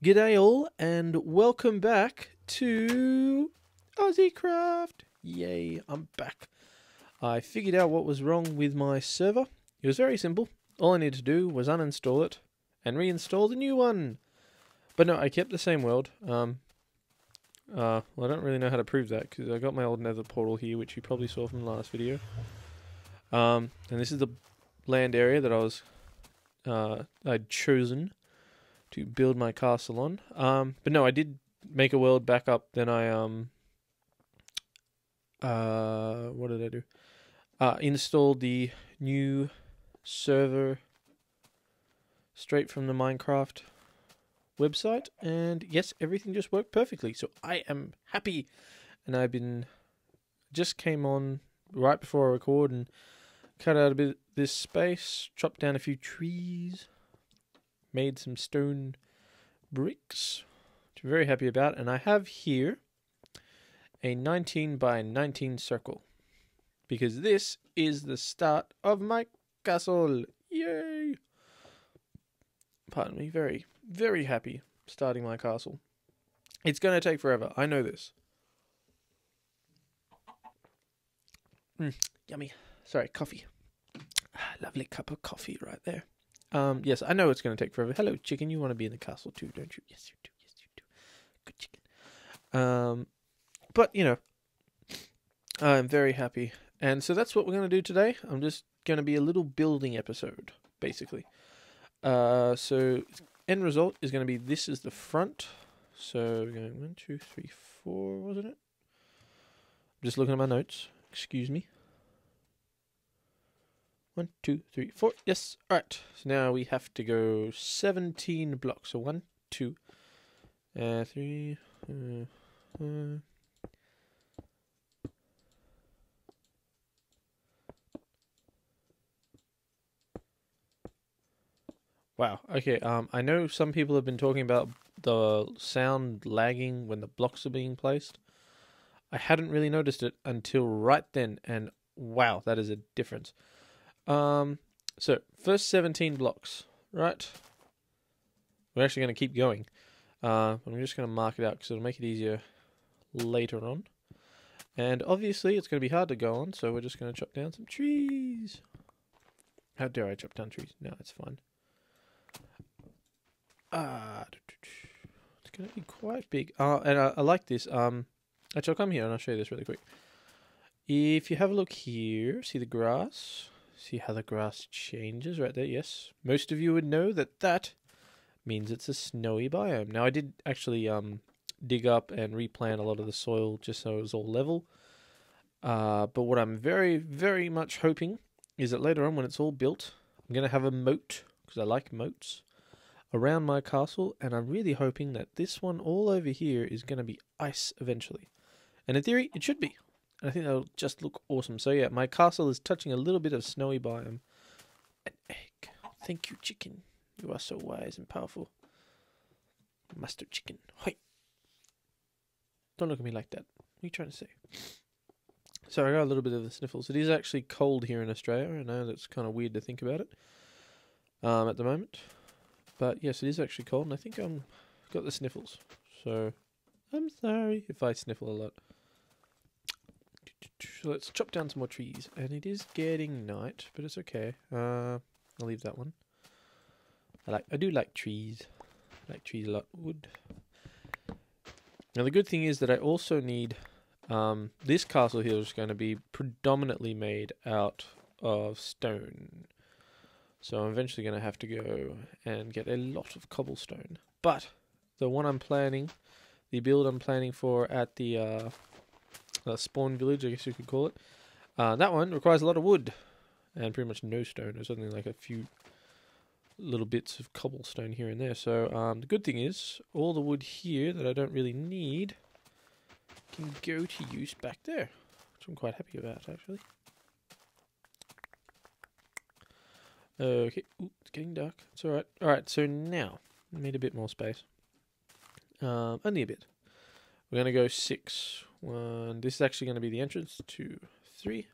G'day all, and welcome back to Aussiecraft. Yay, I'm back. I figured out what was wrong with my server. It was very simple. All I needed to do was uninstall it and reinstall the new one. But no, I kept the same world. Well, I don't really know how to prove that because I got my old nether portal here, which you probably saw from the last video. And this is the land area that I'd chosen to build my castle on. But no, I did make a world back up. Then I what did I do? Installed the new server straight from the Minecraft website, and yes, everything just worked perfectly. So I am happy, and just came on right before I record and cut out a bit of this space, chopped down a few trees, made some stone bricks, which I'm very happy about. And I have here a 19 by 19 circle, because this is the start of my castle. Yay! Pardon me, very, very happy starting my castle. It's going to take forever, I know this. Yummy. Sorry, coffee. Lovely cup of coffee right there. Yes, I know it's going to take forever. Hello, chicken. You want to be in the castle too, don't you? Yes, you do. Yes, you do. Good chicken. But, you know, I'm very happy. And so that's what we're going to do today. I'm just going to be a little building episode, basically. So end result is going to be, this is the front. So we're going 1, 2, 3, 4, wasn't it? I'm just looking at my notes. Excuse me. 1, 2, 3, 4. Yes. All right. So now we have to go 17 blocks. So 1, 2, 3. Wow. Okay. I know some people have been talking about the sound lagging when the blocks are being placed. I hadn't really noticed it until right then, and wow, that is a difference. So first 17 blocks, right? We're actually going to keep going. I'm just going to mark it out because it'll make it easier later on. And obviously it's going to be hard to go on, so we're just going to chop down some trees. How dare I chop down trees? No, it's fine. It's going to be quite big. And I like this. Actually, I'll come here and I'll show you this really quick. If you have a look here, see the grass? See how the grass changes right there? Yes. Most of you would know that that means it's a snowy biome. Now, I did actually dig up and replant a lot of the soil just so it was all level. But what I'm very, very much hoping is that later on when it's all built, I'm going to have a moat, because I like moats, around my castle. And I'm really hoping that this one all over here is going to be ice eventually. And in theory, it should be. I think that'll just look awesome. So yeah, my castle is touching a little bit of snowy biome. An egg. Thank you, chicken. You are so wise and powerful. Master Chicken. Hoi. Don't look at me like that. What are you trying to say? So I got a little bit of the sniffles. It is actually cold here in Australia. I know that's kind of weird to think about it at the moment. But yes, it is actually cold, and I think I've got the sniffles. So I'm sorry if I sniffle a lot. So let's chop down some more trees. And it is getting night, but it's okay. I'll leave that one. I do like trees. I like trees a lot. Wood. Now the good thing is that I also need this castle here is going to be predominantly made out of stone. So I'm eventually going to have to go and get a lot of cobblestone. But the one I'm planning, the build I'm planning for at the spawn village, I guess you could call it. That one requires a lot of wood and pretty much no stone, or something like a few little bits of cobblestone here and there. So the good thing is all the wood here that I don't really need can go to use back there, which I'm quite happy about actually. Okay, ooh, it's getting dark. It's alright. Alright, so now I need a bit more space. Only a bit. We're going to go 6. 1. This is actually going to be the entrance. 2, 3,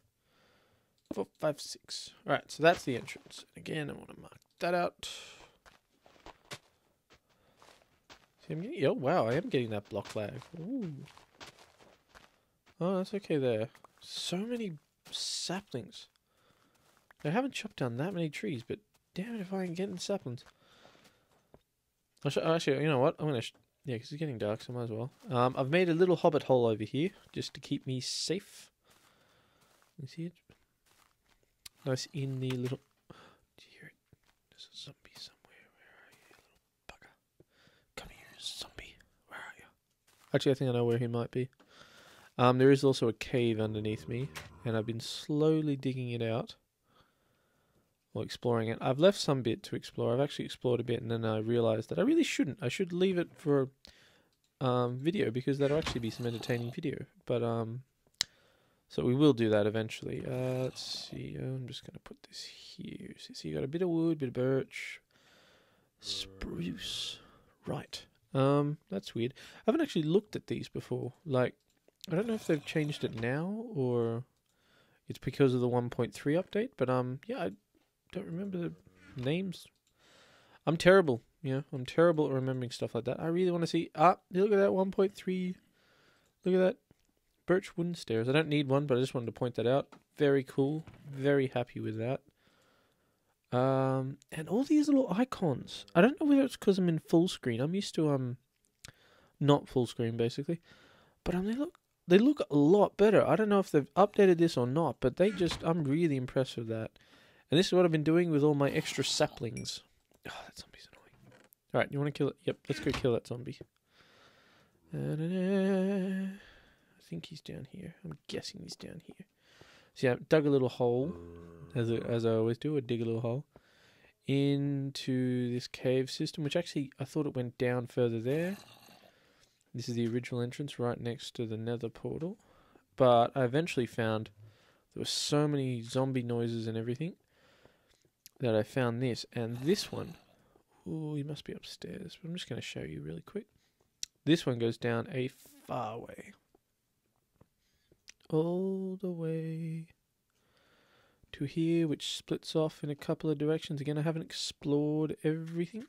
4, 5, 6. Alright, so that's the entrance. Again, I want to mark that out. See, I'm getting, oh wow, I am getting that block lag. Ooh. Oh, that's okay there. So many saplings. I haven't chopped down that many trees, but damn it if I can get in saplings. Actually, you know what? I'm gonna, yeah, because it's getting dark, so I might as well. I've made a little hobbit hole over here just to keep me safe. You see it? Nice in the little. Do you hear it? There's a zombie somewhere. Where are you, little bugger? Come here, zombie. Where are you? Actually, I think I know where he might be. There is also a cave underneath me, and I've been slowly digging it out. Or exploring it. I've left some bit to explore. I've actually explored a bit, and then I realised that I really shouldn't. I should leave it for video, because that'll actually be some entertaining video. But so we will do that eventually. Let's see. I'm just gonna put this here. So you got a bit of wood, bit of birch, spruce. Right. That's weird. I haven't actually looked at these before. Like, I don't know if they've changed it now or it's because of the 1.3 update. But yeah, I don't remember the names. I'm terrible. Yeah, I'm terrible at remembering stuff like that. I really want to see. Look at that 1.3. Look at that. Birch wooden stairs. I don't need one, but I just wanted to point that out. Very cool. Very happy with that. And all these little icons. I don't know whether it's because I'm in full screen. I'm used to not full screen basically. But they look a lot better. I don't know if they've updated this or not, but I'm really impressed with that. And this is what I've been doing with all my extra saplings. Oh, that zombie's annoying. Alright, you want to kill it? Yep, let's go kill that zombie. I think he's down here. I'm guessing he's down here. So yeah, I dug a little hole, as I always do. I dig a little hole into this cave system, which actually I thought it went down further there. This is the original entrance right next to the nether portal. But I eventually found there were so many zombie noises and everything that I found this. And this one, ooh, he must be upstairs. But I'm just going to show you really quick. This one goes down a far way. All the way to here, which splits off in a couple of directions. Again, I haven't explored everything.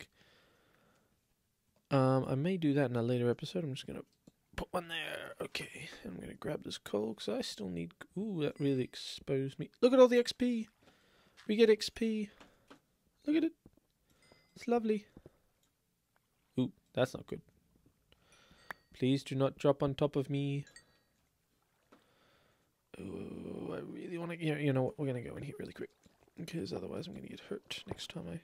I may do that in a later episode. I'm just going to put one there. Okay, I'm going to grab this coal because I still need... Ooh, that really exposed me. Look at all the XP. We get XP. Look at it. It's lovely. Ooh, that's not good. Please do not drop on top of me. Oh, I really want to... You know what? We're going to go in here really quick. Because otherwise I'm going to get hurt next time I...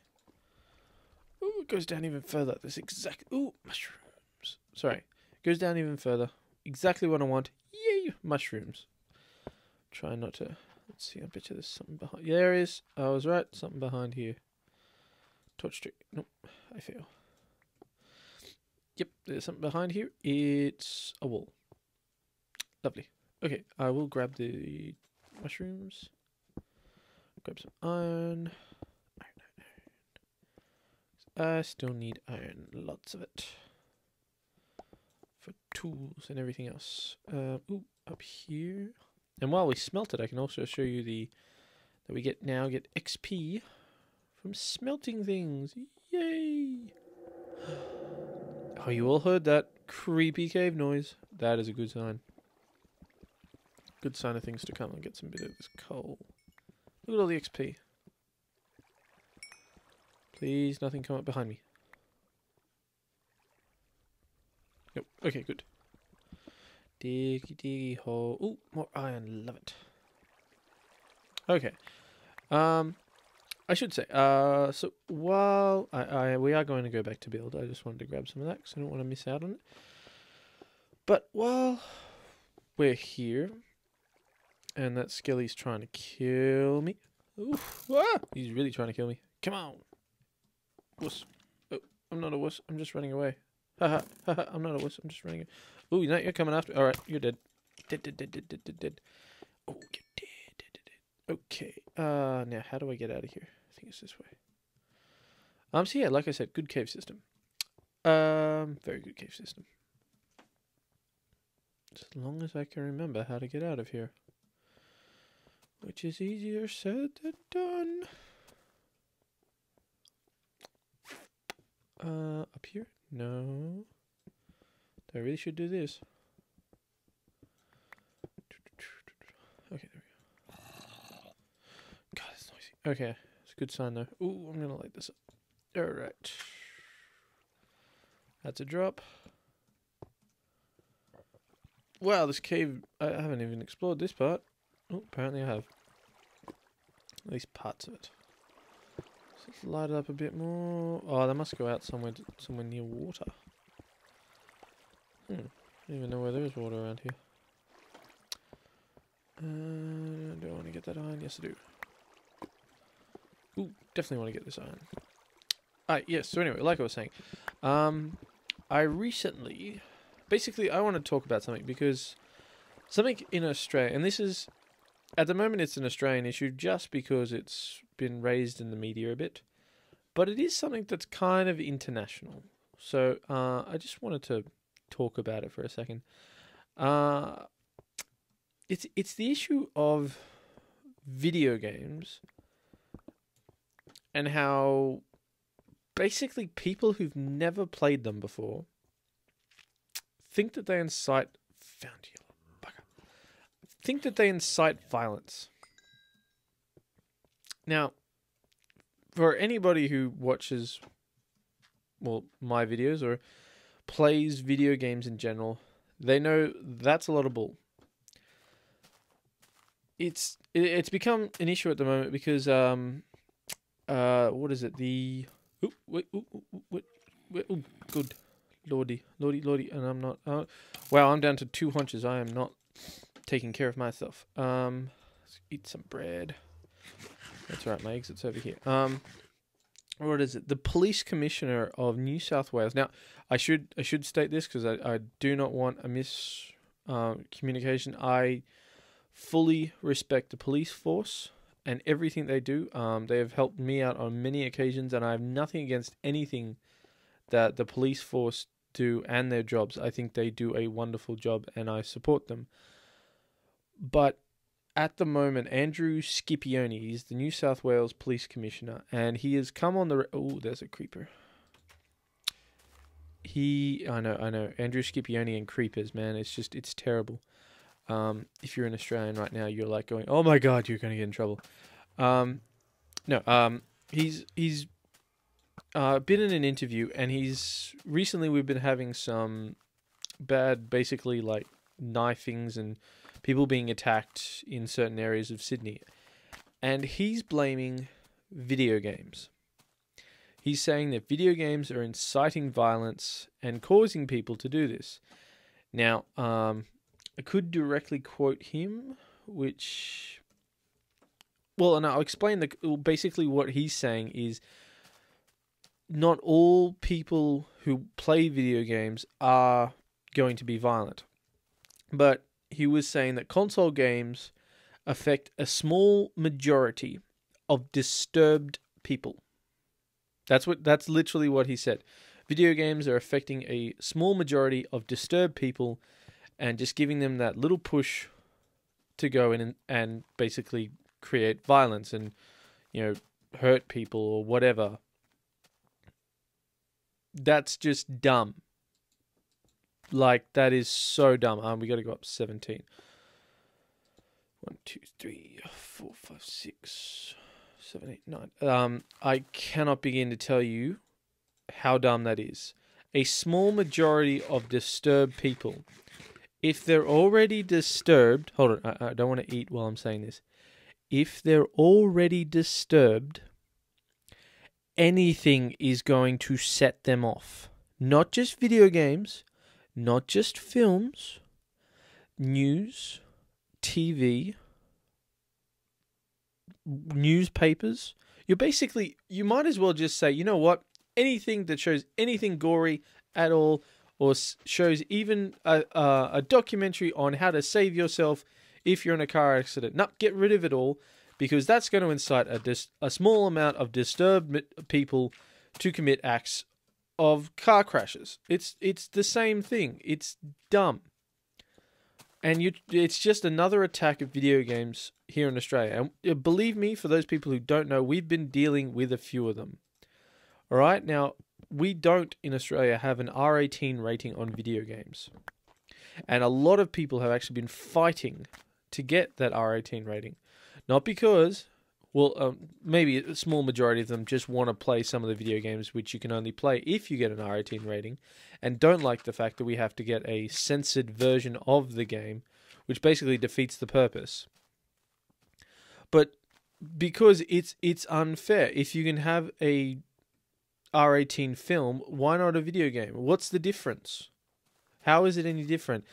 Ooh, it goes down even further. This exact... Ooh, mushrooms. Sorry. It goes down even further. Exactly what I want. Yay! Mushrooms. Try not to... Let's see, I bet you there's something behind... Yeah, there is. I was right. Something behind here. Torch trick. Nope. I fail. Yep, there's something behind here. It's a wall. Lovely. Okay, I will grab the mushrooms. Grab some iron. I still need iron. Lots of it. For tools and everything else. Ooh, up here. And while we smelt it, I can also show you that we get XP from smelting things. Yay! Oh, you all heard that creepy cave noise. That is a good sign. Good sign of things to come. I'll get some bit of this coal. Look at all the XP. Please, nothing come up behind me. Nope. Okay, good. Diggy diggy hole. Ooh, more iron. Love it. Okay. I should say, so while we are going to go back to build, I just wanted to grab some of that because I don't want to miss out on it. But while we're here, and that skelly's trying to kill me. Oof, ah, he's really trying to kill me. Come on. Wuss. Oh, I'm not a wuss. I'm just running away. Haha, haha, I'm not a wuss. I'm just running away. Ooh, you're coming after me. Alright, you're dead. Dead. Oh, you're dead. Okay. Now how do I get out of here? I think it's this way. So yeah, like I said, good cave system. Very good cave system. As long as I can remember how to get out of here. Which is easier said than done. Up here? No. So I really should do this. Okay, there we go. God, it's noisy. Okay, it's a good sign though. Ooh, I'm gonna light this up. Alright. That's a drop. Wow, this cave, I haven't even explored this part. Oh, apparently I have. At least parts of it. So let's light it up a bit more. Oh, they must go out somewhere near water. I don't even know where there is water around here. Do I want to get that iron? Yes, I do. Ooh, definitely want to get this iron. Alright, yes, so anyway, like I was saying. I recently... Basically, I want to talk about something because... Something in Australia, and this is... At the moment, it's an Australian issue just because it's been raised in the media a bit. But it is something that's kind of international. So, I just wanted to talk about it for a second. It's the issue of video games and how basically people who've never played them before think that they incite violence. Now, for anybody who watches, well, my videos or plays video games in general, they know that's a lot of bull. It's become an issue at the moment because what is it? Good lordy, and I'm not. Wow, I'm down to 2 hunches. I am not taking care of myself. Let's eat some bread. That's right, my exit's over here. What is it? The Police Commissioner of New South Wales. Now, I should state this because I do not want a miscommunication. I fully respect the police force and everything they do. They have helped me out on many occasions, and I have nothing against anything that the police force do and their jobs. I think they do a wonderful job, and I support them. But at the moment, Andrew Scipione is the New South Wales Police Commissioner, and he has come on the... Oh, there's a creeper. I know. Andrew Scipione and creepers, man. It's terrible. If you're an Australian right now, you're like going, oh my God, you're going to get in trouble. He's been in an interview, and recently we've been having some bad, basically like knifings and people being attacked in certain areas of Sydney. And he's blaming video games. He's saying that video games are inciting violence and causing people to do this. Now, I could directly quote him, which... Well, and I'll explain basically what he's saying is not all people who play video games are going to be violent. But he was saying that console games affect a small majority of disturbed people. That's literally what he said. Video games are affecting a small majority of disturbed people and just giving them that little push to go in and basically create violence and, hurt people or whatever. That's just dumb. Like, that is so dumb. We got to go up 17. 1, 2, 3, 4, 5, 6, 7, 8, 9. I cannot begin to tell you how dumb that is. A small majority of disturbed people. If they're already disturbed... Hold on, I don't want to eat while I'm saying this. If they're already disturbed, anything is going to set them off. Not just video games, not just films, news, TV, newspapers. You might as well just say, you know what? Anything that shows anything gory at all, or shows even a documentary on how to save yourself if you're in a car accident. No, get rid of it all, because that's going to incite a small amount of disturbed people to commit acts of car crashes. It's the same thing. It's dumb. And it's just another attack of video games here in Australia. And believe me, for those people who don't know, we've been dealing with a few of them. All right? Now, we don't in Australia have an R18 rating on video games. And a lot of people have actually been fighting to get that R18 rating. Not because, well, maybe a small majority of them just want to play some of the video games which you can only play if you get an R18 rating, and don't like the fact that we have to get a censored version of the game, which basically defeats the purpose. But because it's unfair. If you can have a R18 film, why not a video game? What's the difference? How is it any different?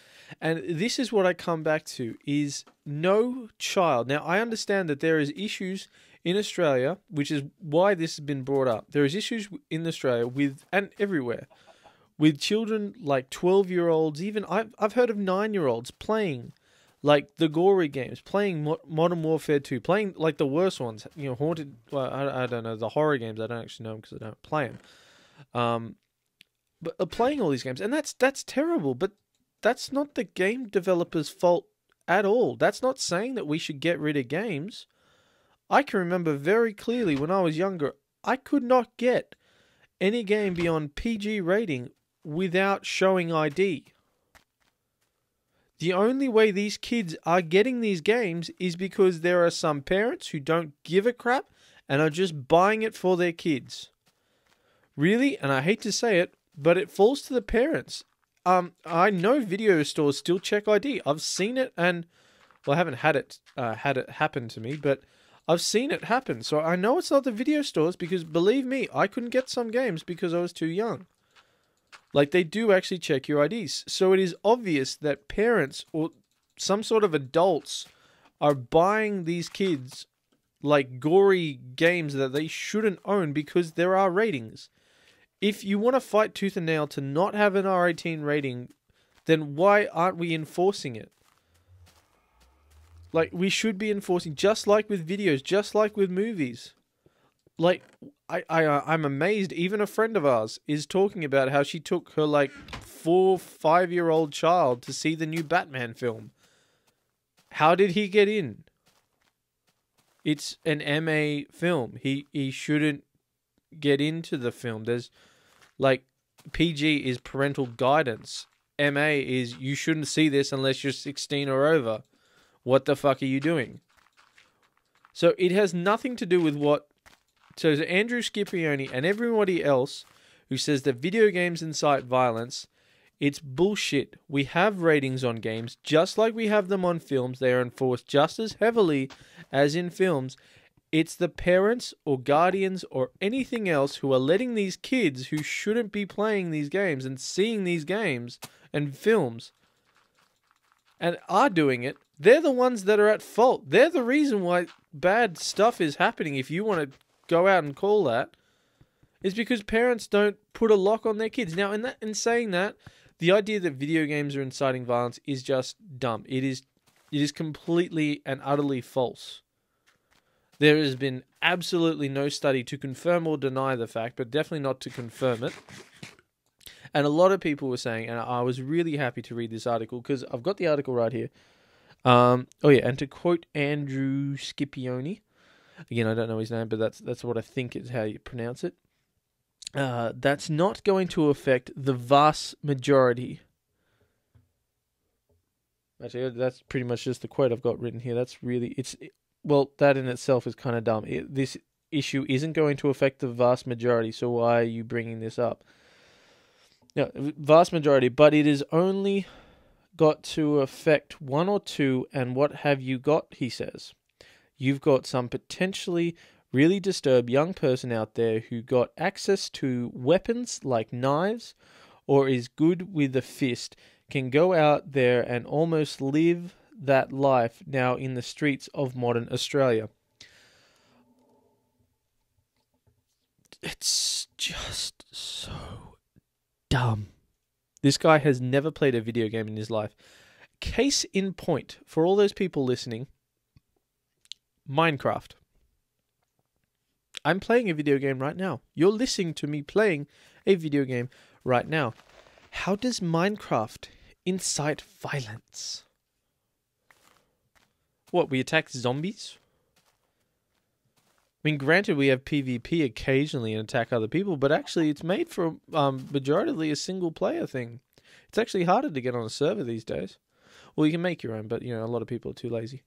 And this is what I come back to, is no child. Now, I understand that there is issues in Australia, which is why this has been brought up. There is issues in Australia with, and everywhere, with children like 12-year-olds, even I've heard of 9-year-olds playing like the gory games, playing Modern Warfare 2, playing like the worst ones, you know, Haunted, well, I don't know, the horror games, I don't actually know them because I don't play them. But playing all these games, and that's terrible, but that's not the game developer's fault at all. That's not saying that we should get rid of games. I can remember very clearly when I was younger, I could not get any game beyond PG rating without showing ID. The only way these kids are getting these games is because there are some parents who don't give a crap and are just buying it for their kids. Really, and I hate to say it, but it falls to the parents. I know video stores still check ID. I've seen it, and well, I haven't had it happen to me, but I've seen it happen. So I know it's not the video stores, because believe me, I couldn't get some games because I was too young. Like, they do actually check your IDs. So it is obvious that parents or some sort of adults are buying these kids like gory games that they shouldn't own because there are ratings. If you want to fight tooth and nail to not have an R18 rating, then why aren't we enforcing it? Like, we should be enforcing, just like with videos, just like with movies. Like, I'm amazed. Even a friend of ours is talking about how she took her, like, 4-5-year-old child to see the new Batman film. How did he get in? It's an MA film. He shouldn't get into the film. There's, like, PG is parental guidance. MA is you shouldn't see this unless you're 16 or over. What the fuck are you doing? So it has nothing to do with what... So Andrew Scipione and everybody else who says that video games incite violence, it's bullshit. We have ratings on games, just like we have them on films. They are enforced just as heavily as in films. It's the parents or guardians or anything else who are letting these kids who shouldn't be playing these games and seeing these games and films and are doing it. They're the ones that are at fault. They're the reason why bad stuff is happening, if you want to go out and call that, is because parents don't put a lock on their kids. Now, in saying that, the idea that video games are inciting violence is just dumb. It is completely and utterly false. There has been absolutely no study to confirm or deny the fact, but definitely not to confirm it. And a lot of people were saying, and I was really happy to read this article, because I've got the article right here. Oh yeah, and to quote Andrew Scipione, again, I don't know his name, but that's what I think is how you pronounce it. That's not going to affect the vast majority. Actually, that's pretty much just the quote I've got written here. That's really, well, that in itself is kind of dumb. This issue isn't going to affect the vast majority, so why are you bringing this up? No, vast majority, but it is only got to affect 1 or 2, and what have you got, he says. You've got some potentially really disturbed young person out there who got access to weapons like knives or is good with a fist, can go out there and almost live that life now in the streets of modern Australia. It's just so dumb. This guy has never played a video game in his life. Case in point, for all those people listening, Minecraft. I'm playing a video game right now. You're listening to me playing a video game right now. How does Minecraft incite violence? What, we attack zombies? mean, granted, we have PvP occasionally and attack other people, but actually it's made for majoritarily a single-player thing. It's actually harder to get on a server these days. Well, you can make your own, but, you know, a lot of people are too lazy.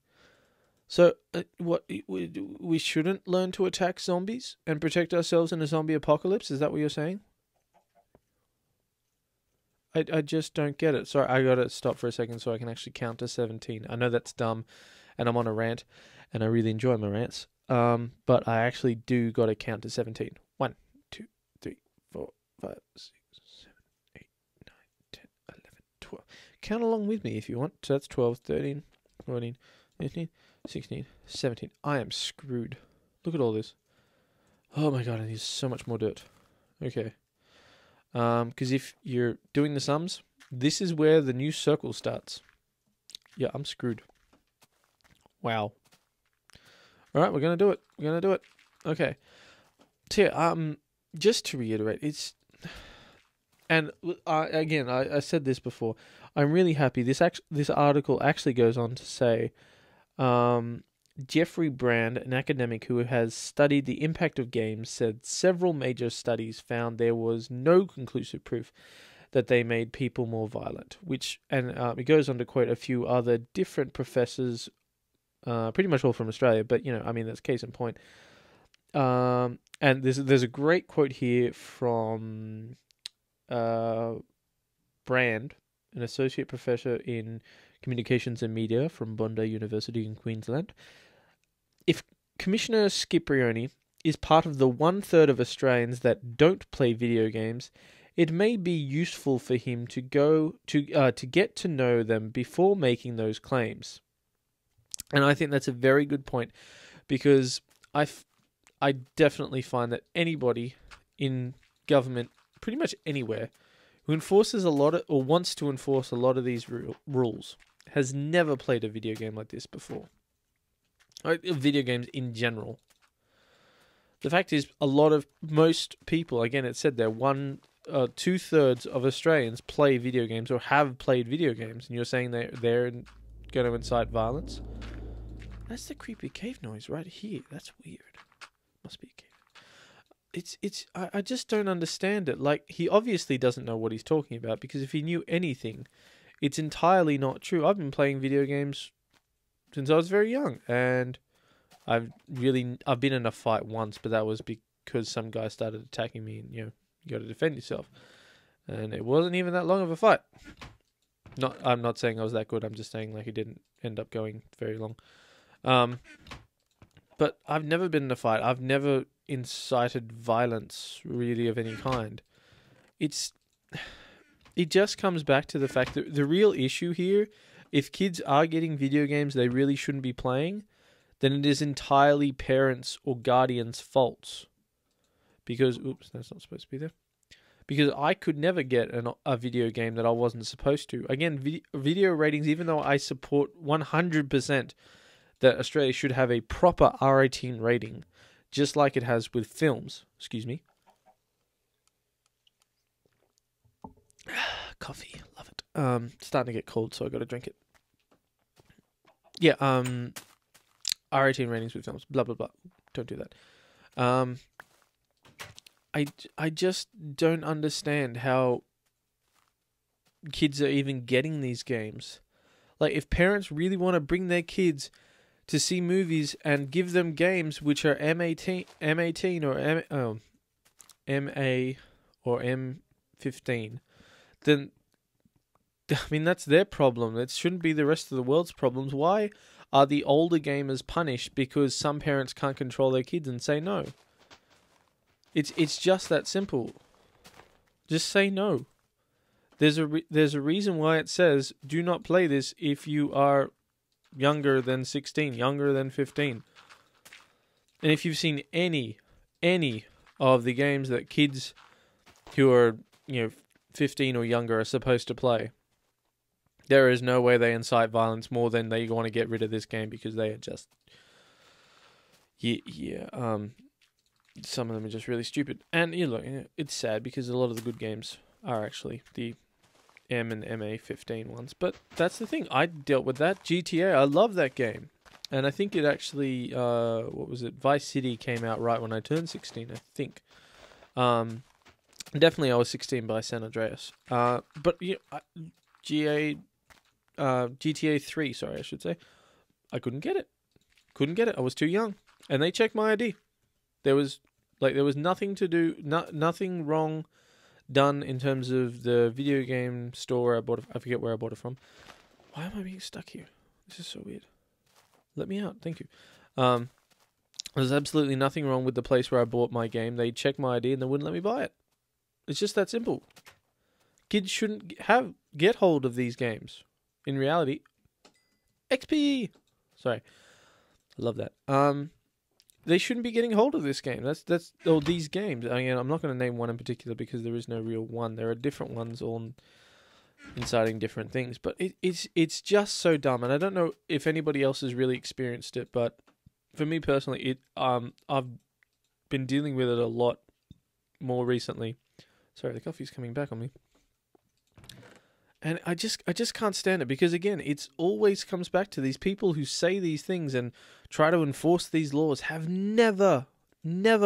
So, we shouldn't learn to attack zombies and protect ourselves in a zombie apocalypse? Is that what you're saying? I just don't get it. Sorry, I gotta stop for a second so I can actually count to 17. I know that's dumb, and I'm on a rant, and I really enjoy my rants. But I actually do gotta count to 17. 1, 2, 3, 4, 5, 6, 7, 8, 9, 10, 11, 12. Count along with me if you want. So that's 12, 13, 14, 15, 16, 17. I am screwed. Look at all this. Oh my god, I need so much more dirt. Okay. Because if you're doing the sums, this is where the new circle starts. Yeah, I'm screwed. Wow. Alright, we're gonna do it. We're gonna do it. Okay. So yeah, just to reiterate, it's... And again, I said this before. I'm really happy. This article actually goes on to say... Jeffrey Brand, an academic who has studied the impact of games, said several major studies found there was no conclusive proof that they made people more violent. It goes on to quote a few other different professors, pretty much all from Australia, but you know, I mean, that's case in point. And there's a great quote here from Brand, an associate professor in Communications and Media from Bondi University in Queensland. If Commissioner Sciprioni is part of the 1/3 of Australians that don't play video games, it may be useful for him to get to know them before making those claims. And I think that's a very good point, because I definitely find that anybody in government, pretty much anywhere, who enforces a lot of, or wants to enforce a lot of these rules, has never played a video game like this before. Video games in general. The fact is, most people, again, it said there, 2/3 of Australians play video games or have played video games, and you're saying they're going to incite violence? That's the creepy cave noise right here. That's weird. Must be a cave. I just don't understand it. Like, he obviously doesn't know what he's talking about, because if he knew anything, it's entirely not true. I've been playing video games since I was very young, and I've been in a fight once, but that was because some guy started attacking me, and you got to defend yourself, and it wasn't even that long of a fight. I'm not saying I was that good. I'm just saying, like, it didn't end up going very long. But I've never been in a fight. I've never incited violence, really, of any kind. It just comes back to the fact that the real issue here, if kids are getting video games they really shouldn't be playing, then it is entirely parents' or guardians' faults. Because, oops, that's not supposed to be there. Because I could never get a video game that I wasn't supposed to. Again, video ratings, even though I support 100% that Australia should have a proper R18 rating, just like it has with films. Excuse me. Coffee, love it. Starting to get cold, so I got to drink it. Yeah, R18 ratings with films, blah blah blah. Don't do that. I just don't understand how kids are even getting these games. Like, if parents really want to bring their kids to see movies and give them games which are M18 or MA or M15, then, I mean, that's their problem. It shouldn't be the rest of the world's problems. Why are the older gamers punished because some parents can't control their kids and say no? It's just that simple. Just say no. There's a reason why it says do not play this if you are younger than 16, younger than 15. And if you've seen any of the games that kids who are, 15 or younger are supposed to play, there is no way they incite violence more than they want to get rid of this game because they are just... some of them are just really stupid. And look, it's sad because a lot of the good games are actually the M and MA15 ones. But that's the thing. I dealt with that. GTA, I love that game. And I think it actually, what was it? Vice City came out right when I turned 16, I think. Definitely I was 16 by San Andreas. But yeah, GTA 3, sorry, I should say. I couldn't get it. I was too young. And they checked my ID. There was nothing to do, nothing wrong done in terms of the video game store I bought it. I forget where I bought it from. Why am I being stuck here? This is so weird. Let me out. Thank you. There's absolutely nothing wrong with the place where I bought my game. They checked my ID and they wouldn't let me buy it. It's just that simple. Kids shouldn't get hold of these games. In reality, XP. Sorry, I love that. They shouldn't be getting hold of this game. These games. I mean, I'm not going to name one in particular because there is no real one. There are different ones all inciting different things, but it's just so dumb. And I don't know if anybody else has really experienced it, but for me personally, I've been dealing with it a lot more recently. Sorry, the coffee's coming back on me. And I just can't stand it because, again, it's always comes back to these people who say these things and try to enforce these laws have never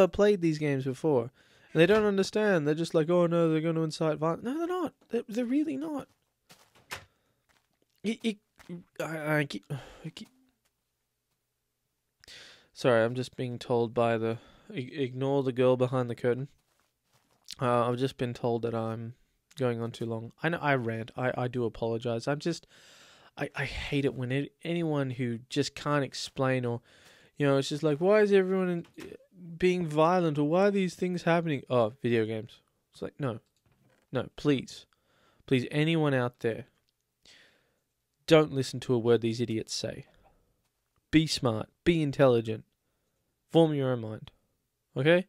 played these games before. And they don't understand. They're just like, oh, no, they're going to incite violence. No, they're not. They're really not. Sorry, I'm just being told by the... Ignore the girl behind the curtain. I've just been told that I'm going on too long. I know I rant. I do apologize. I hate it when anyone who just can't explain, or, you know, it's just like, why is everyone being violent, or why are these things happening? Oh, video games. It's like, no, please, anyone out there, don't listen to a word these idiots say. Be smart. Be intelligent. Form your own mind. Okay?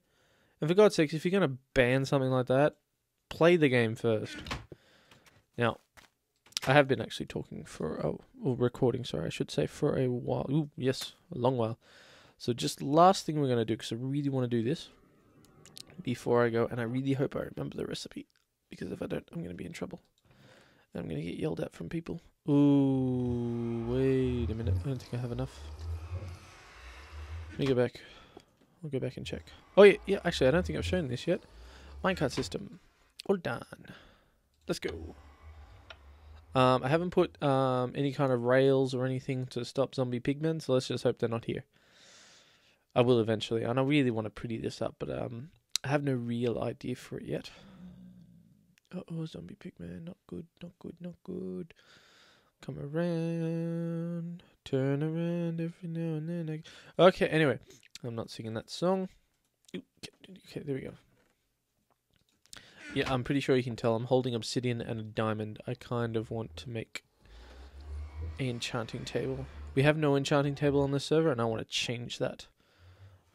And for God's sakes, if you're going to ban something like that, play the game first. Now, I have been actually talking recording, sorry, I should say, for a while. Ooh, yes, a long while. So just last thing we're going to do, because I really want to do this before I go, and I really hope I remember the recipe, because if I don't, I'm going to be in trouble. And I'm going to get yelled at from people. Ooh, wait a minute, I don't think I have enough. Let me go back. I'll go back and check. Oh, yeah, actually, I don't think I've shown this yet. Minecart system. All done. Let's go. I haven't put any kind of rails or anything to stop zombie pigmen, so let's just hope they're not here. I will eventually, and I really want to pretty this up, but I have no real idea for it yet. Uh-oh, zombie pigmen. Not good, not good, not good. Come around. Turn around every now and then. Okay, anyway. I'm not singing that song. Okay, there we go. Yeah, I'm pretty sure you can tell I'm holding obsidian and a diamond. I kind of want to make an enchanting table. We have no enchanting table on this server, and I want to change that.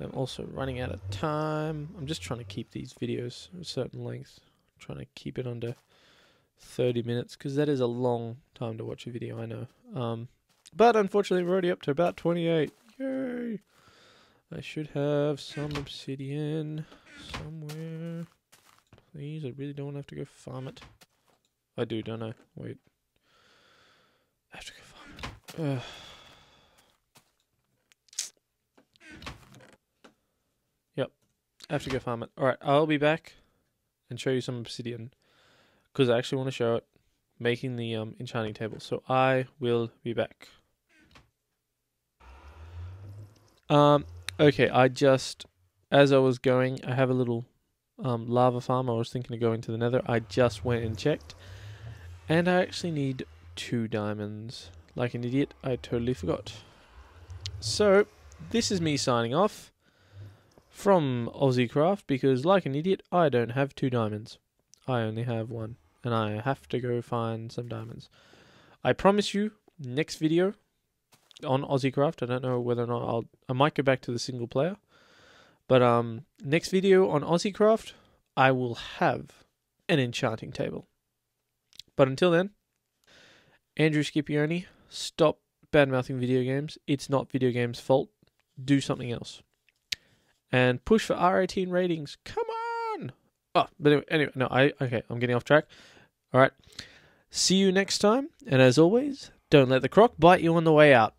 I'm also running out of time. I'm just trying to keep these videos a certain length. I'm trying to keep it under 30 minutes, because that is a long time to watch a video, I know. But unfortunately, we're already up to about 28. Yay! I should have some obsidian somewhere. Please, I really don't have to go farm it. I do, don't I? Wait. I have to go farm it. Yep. I have to go farm it. Alright, I'll be back and show you some obsidian, because I actually want to show it making the enchanting table. So I will be back. Okay, as I was going, I have a little lava farm. I was thinking of going to the nether. I just went and checked, and I actually need 2 diamonds. Like an idiot, I totally forgot. So, this is me signing off from AussieCraft, because like an idiot, I don't have 2 diamonds. I only have 1, and I have to go find some diamonds. I promise you, next video on AussieCraft, I don't know whether or not I might go back to the single player, but next video on AussieCraft, I will have an enchanting table. But until then, Andrew Scipione, stop bad-mouthing video games. It's not video games' fault. Do something else. And push for R18 ratings. Come on! Oh, but anyway, no, okay, I'm getting off track. All right. See you next time, and as always, don't let the croc bite you on the way out.